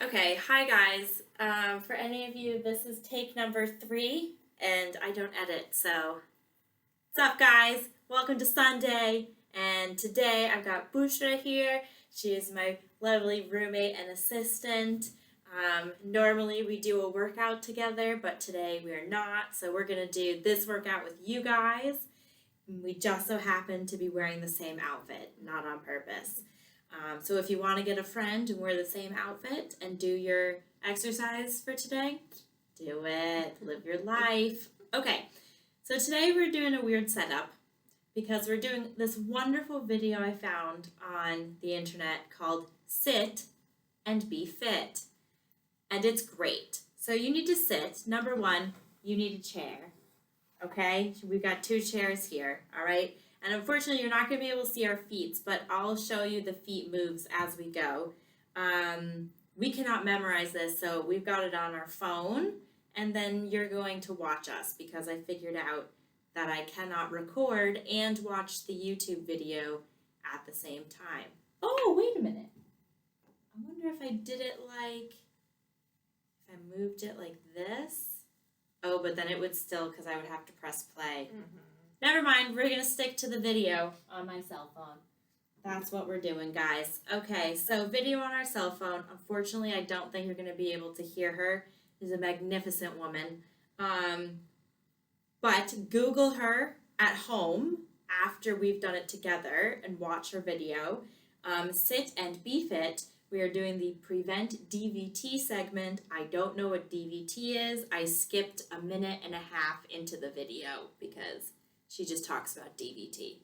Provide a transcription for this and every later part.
Okay, hi guys. For any of you, this is take number 3, and I don't edit, so what's up, guys? Welcome to Sunday, and today I've got Bushra here. She is my lovely roommate and assistant. Normally we do a workout together, but today we are not, so we're gonna do this workout with you guys. We just so happen to be wearing the same outfit, not on purpose. So if you want to get a friend and wear the same outfit and do your exercise for today, do it. Live your life. Okay, so today we're doing a weird setup because we're doing this wonderful video I found on the internet called Sit and Be Fit. And it's great. So you need to sit. Number one, you need a chair. Okay, we've got 2 chairs here, all right? And unfortunately, you're not going to be able to see our feet, but I'll show you the feet moves as we go. We cannot memorize this, so we've got it on our phone, and then you're going to watch us because I figured out that I cannot record and watch the YouTube video at the same time. Oh, wait a minute. I wonder if I did it like, if I moved it like this. Oh, but then it would still, because I would have to press play. Mm-hmm. Never mind, we're going to stick to the video on my cell phone. That's what we're doing, guys. Okay, so video on our cell phone. Unfortunately, I don't think you're going to be able to hear her. She's a magnificent woman. But Google her at home after we've done it together and watch her video. Sit and Be Fit. We are doing the Prevent DVT segment. I don't know what DVT is. I skipped a minute and a half into the video because she just talks about DVT.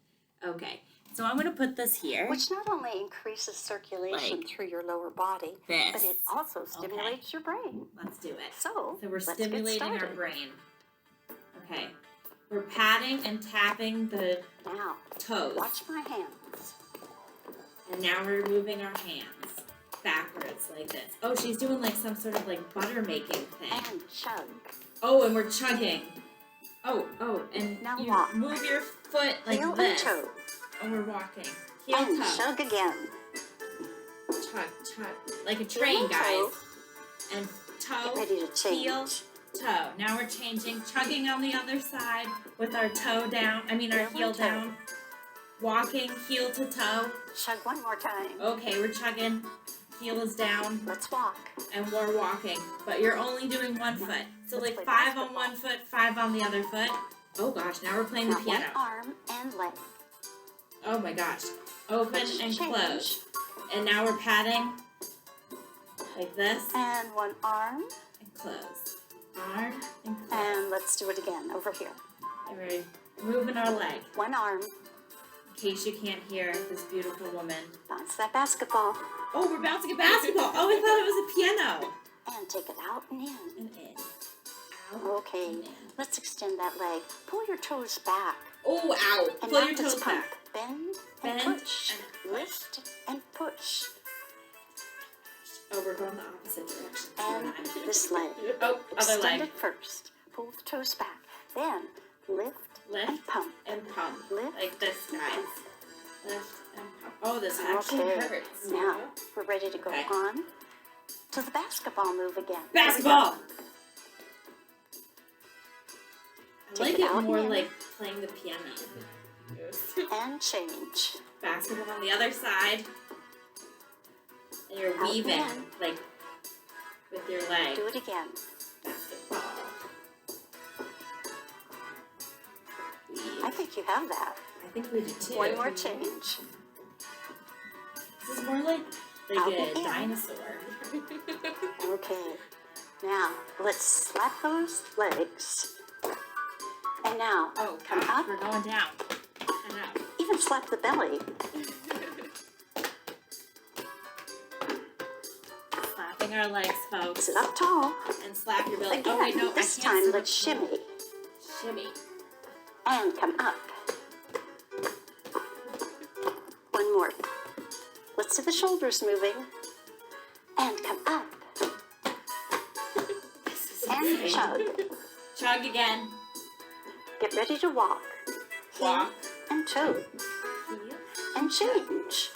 Okay, so I'm going to put this here. Which not only increases circulation through your lower body, but it also stimulates your brain. Let's do it. So we're stimulating our brain. Okay, we're patting and tapping the toes. Watch my hands. And now we're moving our hands backwards like this. Oh, she's doing like some sort of like butter making thing. And chug. Oh, and we're chugging. Oh, and now you walk. Move your foot like Heel this. And toe. And we're walking. Heel, and toe. chug again. Chug. Like a train, guys. Toe. And toe, get ready to change. Heel, toe. Now we're changing. Chugging on the other side with our toe down. I mean, our heel down. Walking, heel to toe. Chug one more time. Okay, we're chugging. Heel is down. Let's walk. And we're walking. But you're only doing one foot. So like 5 on one foot, 5 on the other foot. Oh gosh, now we're playing the piano. One arm and leg. Oh my gosh. Open and close. And now we're patting like this. And one arm. And close. Arm and close. And let's do it again over here. And we're moving our leg. One arm. In case you can't hear this beautiful woman. Bounce that basketball. Oh, we're bouncing a basketball. Oh, I thought it was a piano. And take it out and in. And in. Out. Okay. And in. Let's extend that leg. Pull your toes back. Oh, ow. And pull your toes pump. back. Bend and push. Lift and push. Oh, we're going the opposite direction. And this leg. Oh, other leg. Extend it first. Pull the toes back. Then lift and pump. And pump. Lift. Like this, guys. Lift and pump. Oh, this actually hurts. Now, we're ready to go on to the basketball move again. Basketball! I like Take it out more in. like playing the piano. And change. Basketball on the other side. And you're Out weaving, in. like, with your leg. Do it again. Basketball. I think you have that. I think we do too. One more change. This is more like Out a and in. dinosaur. Okay. Now, let's slap those legs. And now, Oh, come gosh, up. we're going down. And up. Even slap the belly. Slapping our legs, folks. Sit up tall. And slap your belly. Again, Oh, wait, no, this I can't time slap let's the belly. shimmy. Shimmy. And come up. One more. Let's see the shoulders moving. And come up. And chug. Chug again. Get ready to walk. Walk. And toe. Heel. And change.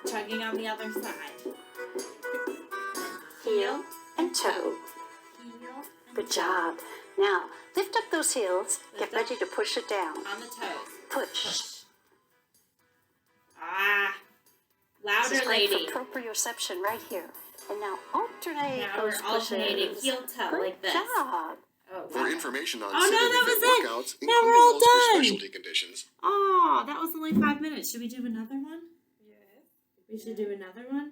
Chugging on the other side. Heel heel and toe. Heel and Good toe. job. Now, lift up those heels. Lift Get up. ready to push it down. On the toes. Push. Ah. This is Louder, great lady. for proprioception right here. And now alternate Now those we're alternating pushes. heel toe Good like this. job. Oh, For wow. information on Oh, no, Sit that and was Fit it. workouts, Now we're including all those for done. specialty conditions. Oh, that was only 5 minutes. Should we do another one? Yes. We should do another one?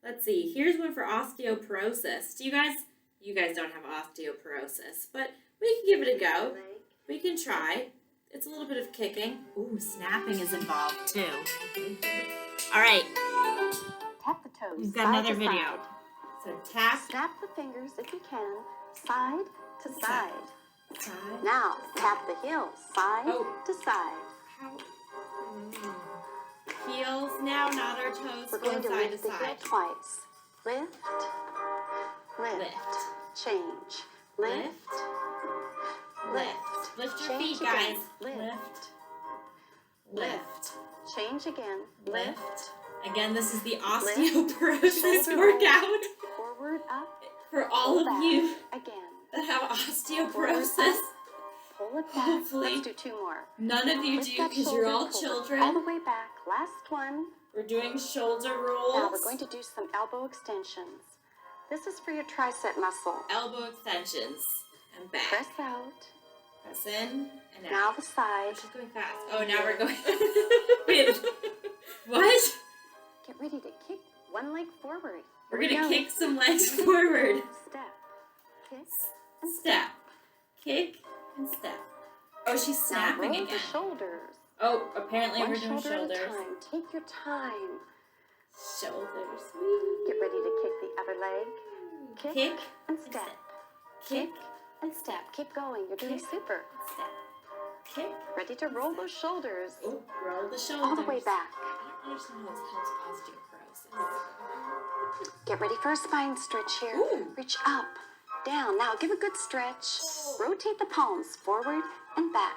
Let's see. Here's one for osteoporosis. You guys don't have osteoporosis, but we can give it a go. We can try. It's a little bit of kicking. Ooh, snapping is involved too. All right. Tap the toes. We've got side another to video. side. So tap, Snap the fingers if you can, side to side. side. Now, tap the heels side Oh. to side. How? Heels now, not our toes. We're Going going to side to lift the heel side. twice. Lift, lift, Lift. change. Lift, Lift. Lift your Change feet, again. guys. Lift. Lift. change again. Lift. Again, this is the osteoporosis Shoulder roll. workout Forward, up, for all pull of back. you Again. that have osteoporosis. Pull it back. Hopefully. Let's do two more. None of you Lift do that because shoulder, you're all pull it all the children. way back. Last one. We're doing shoulder rolls. Now we're going to do some elbow extensions. This is for your tricep muscle. Elbow extensions and back. Press out. Press in and Now out. the side. She's going fast. Oh, now we're going. Wait. What? Get ready to kick one leg forward. We're Here we gonna go. kick some legs forward. Step. Kick and Step. Kick and step. Oh, she's Now snapping roll again. the shoulders. Oh, apparently One we're doing shoulder shoulders. at a time. Take your time. Shoulders. Get ready to kick the other leg. Kick, Kick and step. Kick And step. Keep going. You're doing Kick. super. step. Kick. Ready to roll those shoulders. Oh, roll the shoulders. All the way back. I don't understand how this helps osteoporosis. Get ready for a spine stretch here. Ooh. Reach up, down. Now give a good stretch. Rotate the palms forward and back.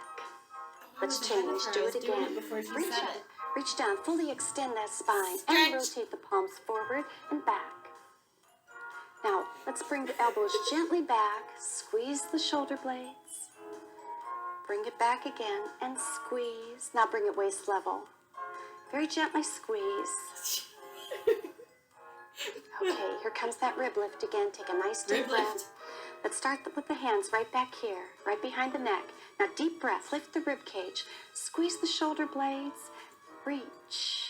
Let's I was ahead of change. her. Do I was it doing again. before she Reach said up. it. Reach down. Fully extend that spine and Stretch. rotate the palms forward and back. Now let's bring the elbows gently back. Squeeze the shoulder blades. Bring it back again and squeeze. Now bring it waist level. Very gently squeeze. Okay, here comes that rib lift again. Take a nice deep Rib breath. lift. Let's start with the hands right back here, right behind the neck. Now deep breath, lift the rib cage. Squeeze the shoulder blades. Reach.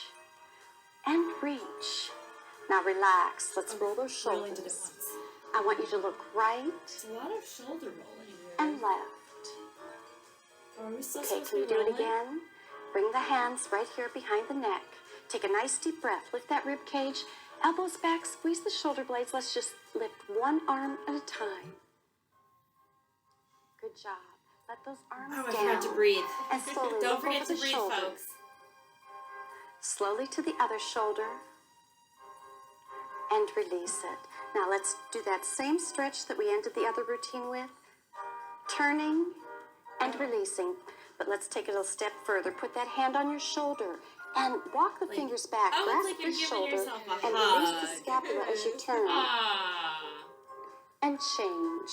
And reach. Now relax. Let's roll those Rolling did it shoulders. once. I want you to look right It's a lot of shoulder rolling. and left. Are we still Okay, supposed can to you be do it rolling? again? Bring the hands right here behind the neck. Take a nice deep breath. Lift that rib cage. Elbows back. Squeeze the shoulder blades. Let's just lift one arm at a time. Good job. Let those arms Oh, I down. forgot to breathe. And slowly Don't look forget over to the breathe, shoulder. folks. Slowly to the other shoulder. And release it. Now let's do that same stretch that we ended the other routine with. Turning and releasing. But let's take it a step further. Put that hand on your shoulder and walk the fingers back. Oh, Grasp it's like your you're giving shoulder yourself a and hug. release the scapula as you turn. Ah. And change.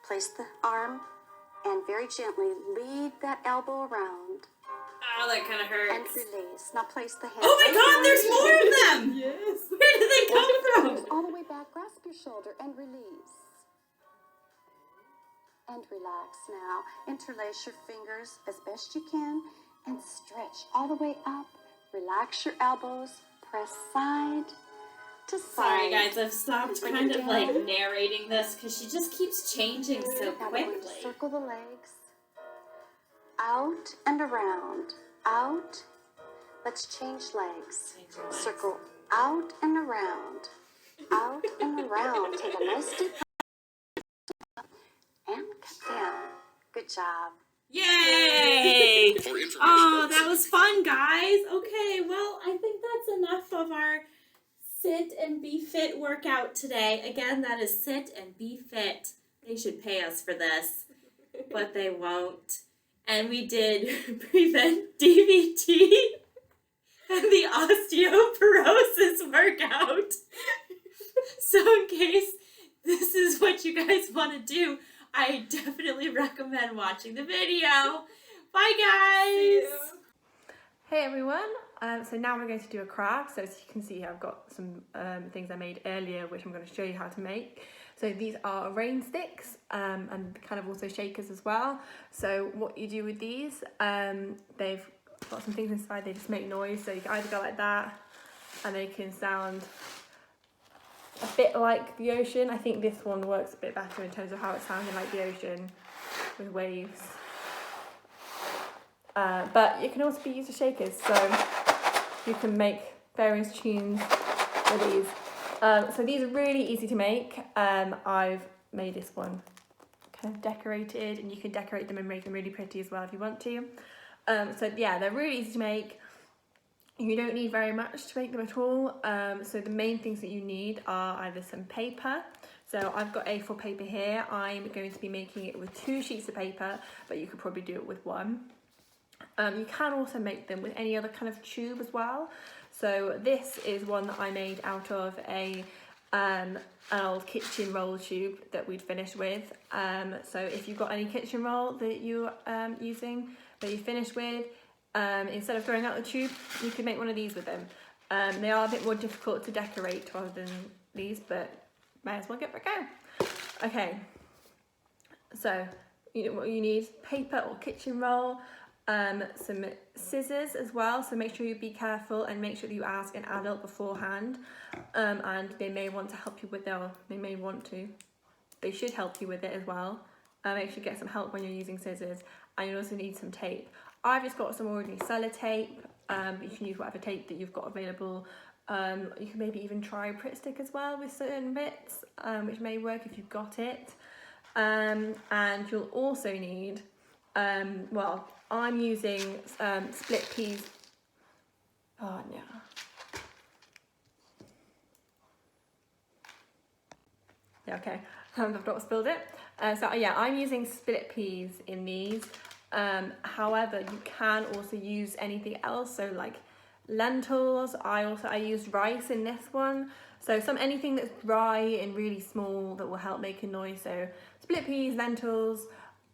Place the arm and very gently lead that elbow around Oh, that kind of and hurts. release. Now place the hand. Oh my right God, behind there's your more shoulder. of them. Yes. Where did they come from? All the way back. Grasp your shoulder and release. And relax now. Interlace your fingers as best you can and stretch all the way up. Relax your elbows. Press side to side. Sorry, guys, I've stopped Bring kind it of like down. narrating this because she just keeps changing so Now we're going to quickly. circle the legs. Out and around. Out. Let's change legs. Change your legs. Circle out and around. Out and around. Take a nice deep breath. And come down. Good job. Yay! For information Oh, on that Sit was fun, guys. Okay, well, I think that's enough of our Sit and Be Fit workout today. Again, that is Sit and Be Fit. They should pay us for this, but they won't. And we did prevent DVT and the osteoporosis workout. So in case what you guys want to do, I definitely recommend watching the video. Bye guys! Hey everyone, so now we're going to do a craft. So as you can see, I've got some things I made earlier which I'm going to show you how to make. So these are rain sticks and kind of also shakers as well. So what you do with these, they've got some things inside, they just make noise. So you can either go like that and they can sound a bit like the ocean. I think this one works a bit better in terms of how it's sounding like the ocean with waves. But you can also be used as shakers, so you can make various tunes with these. So these are really easy to make. I've made this one kind of decorated, and you can decorate them and make them really pretty as well if you want to. So yeah, they're really easy to make. You don't need very much to make them at all. So the main things that you need are either some paper. So I've got A4 paper here. I'm going to be making it with 2 sheets of paper, but you could probably do it with 1. You can also make them with any other kind of tube as well. So this is one that I made out of an old kitchen roll tube that we'd finished with. So if you've got any kitchen roll that you're using that you finished with, instead of throwing out the tube, you can make one of these with them. They are a bit more difficult to decorate rather than these, but may as well give it a go. Okay, so what you need: paper or kitchen roll, some scissors as well, so make sure you be careful and make sure that you ask an adult beforehand, and they may want to help you with they should help you with it as well. Make sure you get some help when you're using scissors, and you also need some tape. I've just got some already sellotape. You can use whatever tape that you've got available. You can maybe even try a Pritt stick as well with certain bits, which may work if you've got it. And you'll also need, well, I'm using split peas. Oh no. Yeah, okay. I've not spilled it. So yeah, I'm using split peas in these. However, you can also use anything else. So like lentils. I used rice in this one. So anything that's dry and really small that will help make a noise. So split peas, lentils,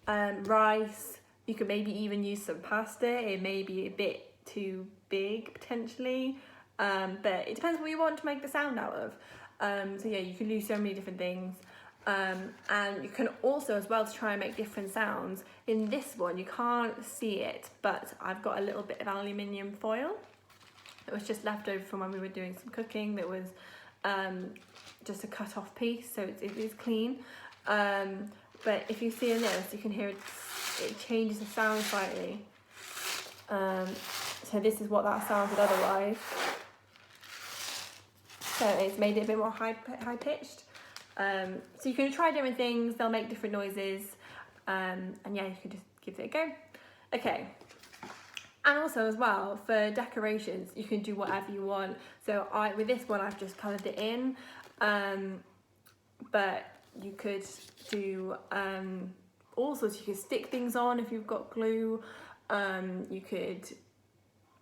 rice. You could maybe even use some pasta. It may be a bit too big potentially, but it depends what you want to make the sound out of. So yeah, you can use so many different things. And you can also, as well, to try and make different sounds. In this one, you can't see it, but I've got a little bit of aluminium foil. It was just left over from when we were doing some cooking. That was just a cut off piece, so it is clean. But if you see in this, you can hear it changes the sound slightly. So this is what that sounded otherwise. So it's made it a bit more high pitched. So you can try different things, they'll make different noises, and yeah, you can just give it a go. Okay, and also as well, for decorations, you can do whatever you want. So with this one, I've just coloured it in, but you could do all sorts. You could stick things on if you've got glue. You could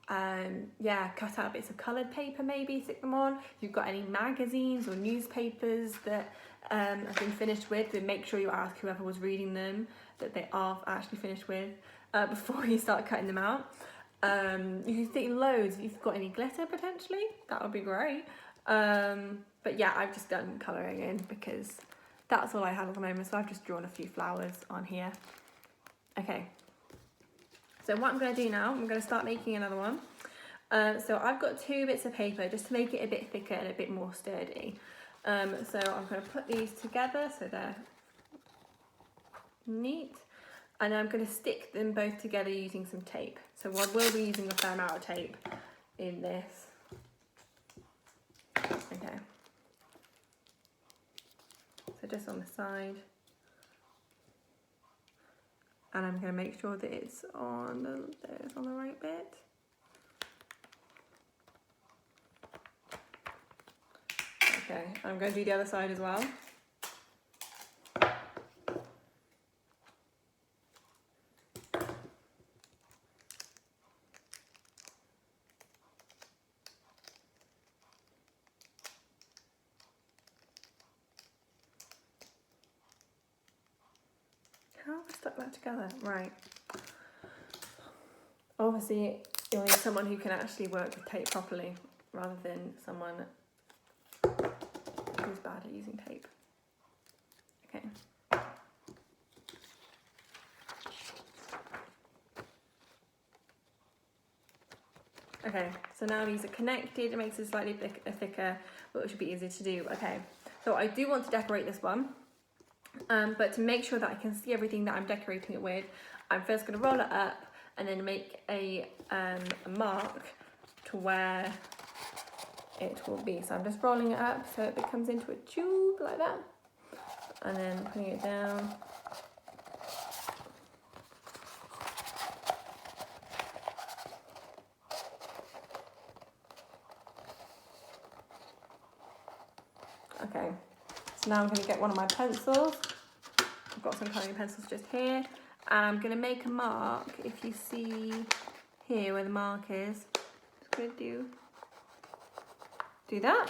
cut out bits of coloured paper, maybe stick them on. If you've got any magazines or newspapers that have been finished with, then make sure you ask whoever was reading them that they are actually finished with before you start cutting them out. You can stick loads. If you've got any glitter potentially, that would be great. But yeah, I've just done colouring in because that's all I had at the moment, so I've just drawn a few flowers on here. Okay. So what I'm going to do now, I'm going to start making another one. So I've got 2 bits of paper just to make it a bit thicker and a bit more sturdy. So I'm going to put these together so they're neat. And I'm going to stick them both together using some tape. So I will be using a fair amount of tape in this. Okay. So just on the side. And I'm going to make sure that it's on the right bit. Okay, I'm going to do the other side as well. How have I stuck that together? Right. Obviously, you'll need someone who can actually work with tape properly, rather than someone who's bad at using tape. Okay. Okay, so now these are connected. It makes it slightly thicker, but it should be easier to do. Okay, so I do want to decorate this one, but to make sure that I can see everything that I'm decorating it with, I'm first going to roll it up and then make a mark to where it will be. So I'm just rolling it up so it comes into a tube like that, and then putting it down. Okay, so now I'm going to get one of my pencils. I've got some coloring pencils just here, and I'm going to make a mark. If you see here where the mark is, just going to do that.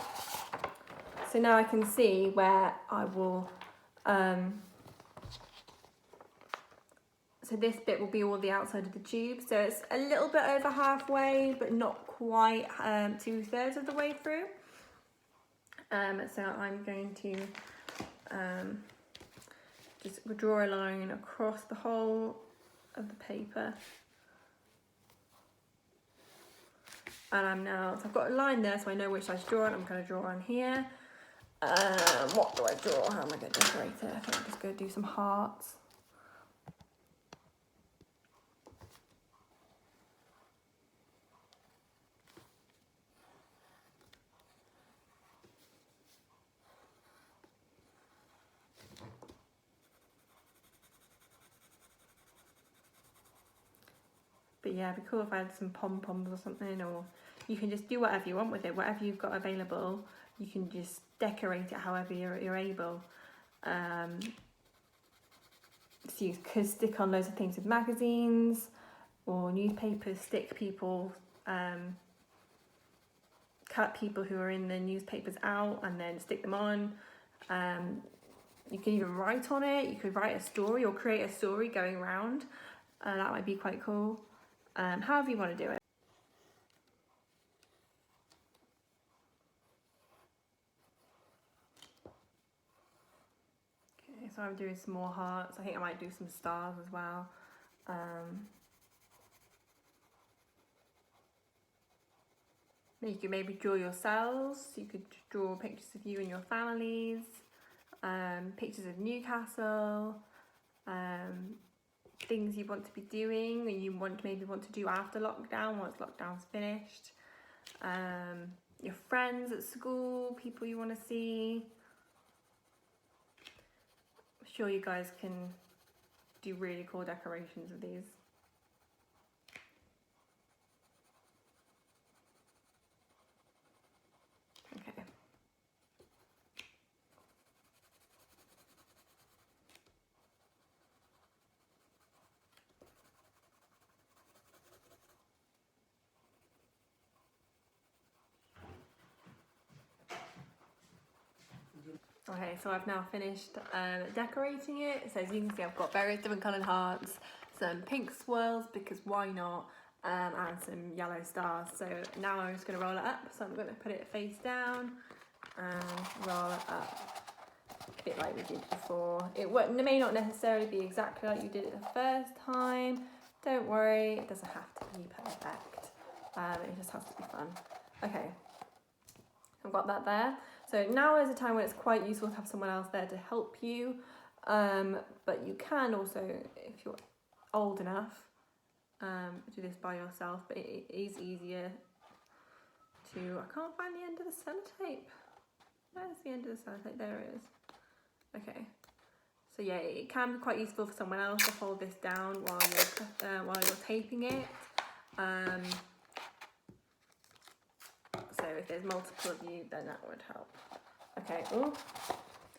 So now I can see where I will, so this bit will be all the outside of the tube. So it's a little bit over halfway, but not quite 2/3 of the way through. So I'm going to just draw a line across the whole of the paper. And so I've got a line there, so I know which side to draw on. I'm going to draw on here. What do I draw? How am I going to decorate it? I think I'm just going to do some hearts. But yeah, it'd be cool if I had some pom-poms or something, or you can just do whatever you want with it. Whatever you've got available, you can just decorate it however you're able. So you could stick on loads of things with magazines or newspapers, stick people, cut people who are in the newspapers out and then stick them on. You can even write on it. You could write a story or create a story going around. That might be quite cool. However you want to do it. Okay, so I'm doing some more hearts. I think I might do some stars as well. You could maybe draw yourselves. You could draw pictures of you and your families, pictures of Newcastle, things you want to be doing and you maybe want to do after lockdown, once lockdown's finished. Your friends at school, people you want to see. I'm sure you guys can do really cool decorations with these. Okay. Okay, so I've now finished decorating it. So as you can see, I've got various different coloured hearts, some pink swirls because why not, and some yellow stars. So now I'm just going to roll it up. So I'm going to put it face down and roll it up a bit like we did before. It may not necessarily be exactly like you did it the first time. Don't worry, it doesn't have to be perfect. It just has to be fun. Okay, I've got that there. So now is a time when it's quite useful to have someone else there to help you, but you can also, if you're old enough, do this by yourself, but it is easier to, I can't find the end of the sellotape. Where's the end of the sellotape? There it is. Okay, so yeah, it can be quite useful for someone else to hold this down while you're taping it. So if there's multiple of you, then that would help. Okay, ooh.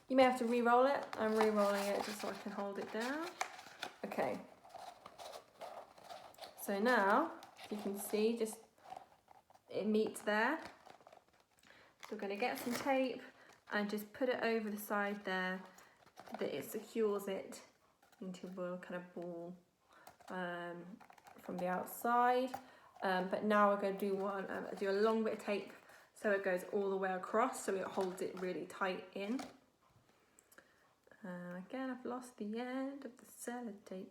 You may have to re-roll it. I'm re-rolling it just so I can hold it down. Okay. So now, you can see, just it meets there. So we're going to get some tape and just put it over the side there that it secures it into a kind of ball from the outside. But now we're going to do a long bit of tape so it goes all the way across, so it holds it really tight in. Again, I've lost the end of the sellotape.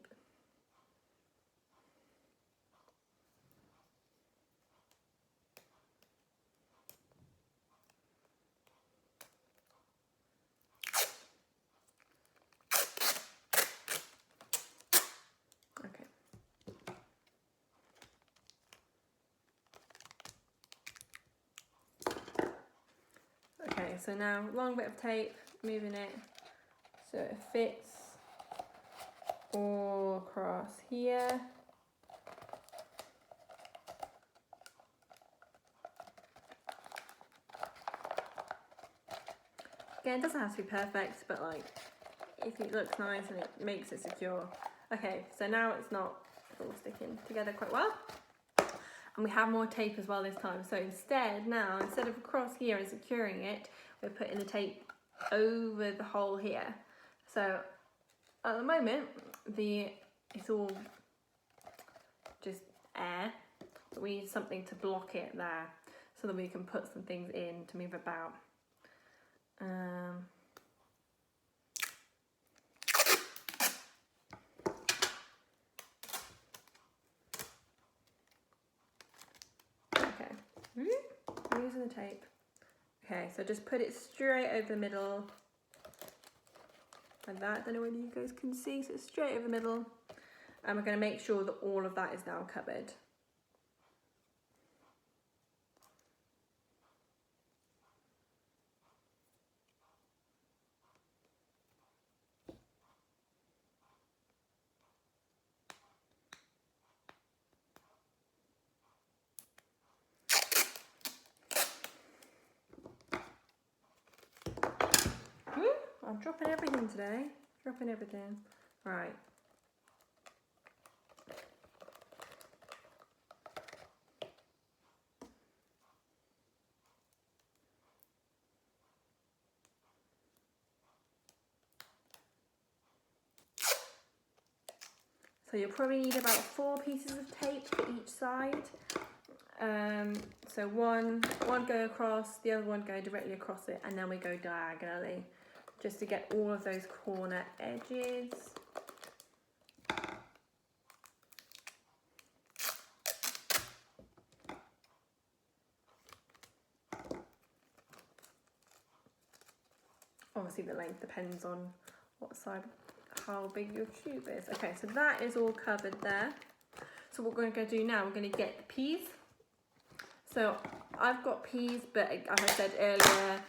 Okay, so now long bit of tape, moving it so it fits all across here. Again, it doesn't have to be perfect, but like if it looks nice and it makes it secure. Okay, so now it's not all sticking together quite well. And we have more tape as well this time. So instead of across here and securing it, we're putting the tape over the hole here. So at the moment, it's all just air, but we need something to block it there so that we can put some things in to move about. Using the tape. Okay, so just put it straight over the middle. Like that. I don't know whether you guys can see, so it's straight over the middle. And we're going to make sure that all of that is now covered. I'm dropping everything today. Dropping everything. Right. So you'll probably need about 4 pieces of tape for each side. So one go across, the other one go directly across it, and then we go diagonally, just to get all of those corner edges. Obviously the length depends on what side, how big your tube is. Okay, so that is all covered there. So what we're going to do now, we're going to get the peas. So I've got peas, but as I said earlier,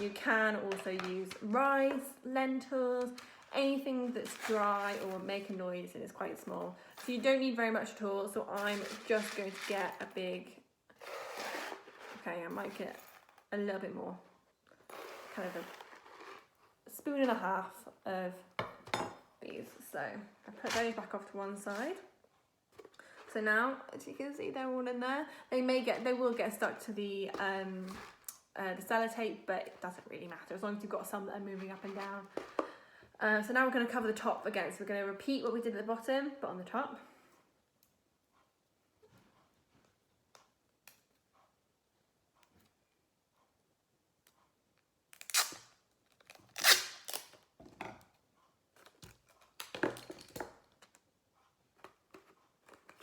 you can also use rice, lentils, anything that's dry or make a noise and is quite small. So you don't need very much at all. So I'm just going to get a big, okay, I might get a little bit more, kind of a spoon and a half of these. So I put those back off to one side. So now, as you can see, they're all in there. They will get stuck to the sellotape, but it doesn't really matter as long as you've got some that are moving up and down. So now we're going to cover the top again. So we're going to repeat what we did at the bottom, but on the top.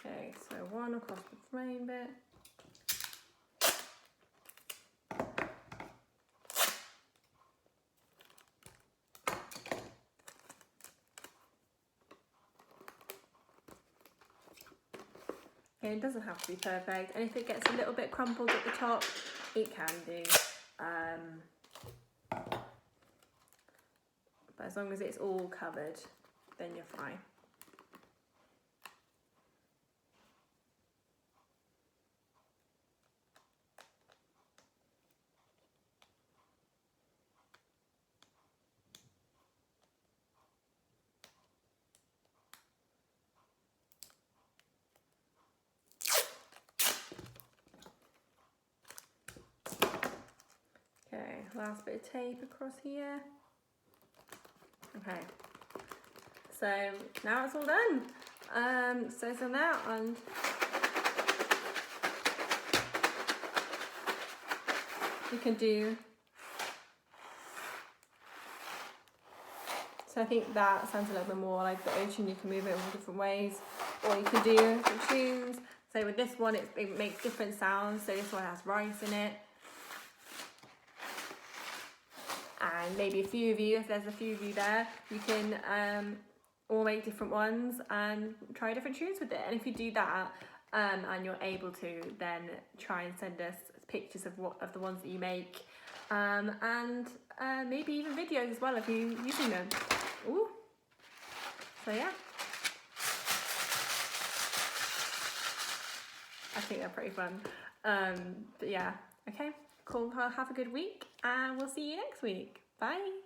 Okay, so one across the frame bit. Okay, it doesn't have to be perfect, and if it gets a little bit crumpled at the top, it can do. But as long as it's all covered, then you're fine. Okay, last bit of tape across here. Okay, So now it's all done. So now you can do. So I think that sounds a little bit more like the ocean. You can move it all different ways, or you can do different tunes. So with this one, it makes different sounds. So this one has rice in it. And maybe a few of you, if there's a few of you there, you can all make different ones and try different tunes with it. And if you do that, and you're able to, then try and send us pictures of the ones that you make, and maybe even videos as well of you using them. Ooh. So yeah, I think they're pretty fun. But yeah, okay, cool. Have a good week, and we'll see you next week. Bye.